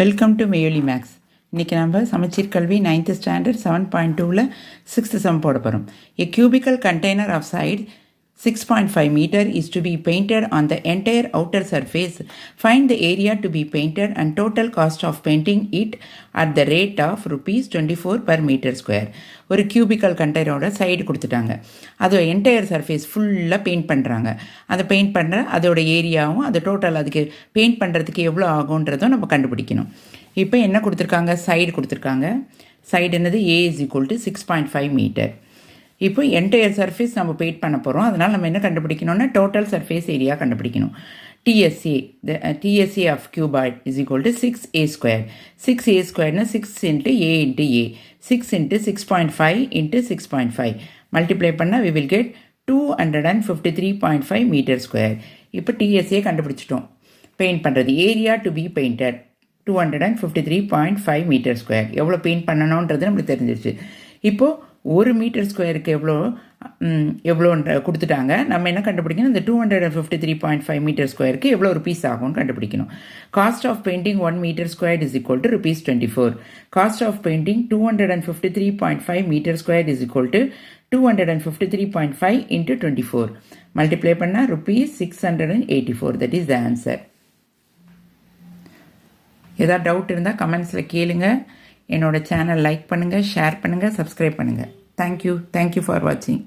Welcome to மெயோலி maths. இன்றைக்கி நம்ம சமச்சீர் கல்வி 9th ஸ்டாண்டர்ட் 7.2ல் 6th சம் போட போகிறோம். A cubical container of side 6.5 meter is to be painted on the entire outer surface. Find the area to be painted and total cost of painting it at the rate of rupees 24 per meter square. ஒரு cubical கண்டெய்னரோட side கொடுத்துட்டாங்க. அது entire surface ஃபுல்லாக paint பண்ணுறாங்க. அதை paint பண்ணுற அதோட ஏரியாவும் அது டோட்டல் அதுக்கு பெயிண்ட் பண்ணுறதுக்கு எவ்வளோ ஆகுன்றதும் நம்ம கண்டுபிடிக்கணும். இப்போ என்ன கொடுத்துருக்காங்க? சைடு கொடுத்துருக்காங்க. சைடு என்னது? A is equal to 6.5 metre. இப்போ என்டையர் சர்ஃபேஸ் நம்ம பெயிண்ட் பண்ண போகிறோம். அதனால் நம்ம என்ன கண்டுபிடிக்கணும்னா டோட்டல் சர்ஃபேஸ் ஏரியா கண்டுபிடிக்கணும். TSA of cuboid is equal to 6A square. 6A ஸ்கொயர்னா 6 into A into A. 6 into 6.5 into 6.5 multiply பண்ணால் we will get 253.5 metre square. இப்போ TSA கண்டுபிடிச்சிட்டோம். பெயிண்ட் பண்ணுறது area to be painted 253.5 metre square. எவ்வளோ paint பண்ணணுன்றது நம்மளுக்கு தெரிஞ்சிருச்சு. இப்போது ஒரு மீட்டர் ஸ்கொயருக்கு எவ்வளோன்ற கொடுத்துட்டாங்க. நம்ம என்ன கண்டுபிடிக்கணும்? இந்த 253.5 மீட்டர் ஸ்கொயருக்கு எவ்வளோ ருபீஸ் ஆகும்னு கண்டுபிடிக்கணும். Cost of painting 1 metre square is equal to rupees 24. Cost of painting 253.5 metre square is equal to 253.5 into 24 multiply பண்ணால் rupees 684. That is the answer. ஏதாவது டவுட் இருந்தால் கமெண்ட்ஸில் கேளுங்க. என்னோட சேனல் லைக் பண்ணுங்கள், ஷேர் பண்ணுங்கள், சப்ஸ்கிரைப் பண்ணுங்கள். தேங்க்யூ ஃபார் வாட்சிங்.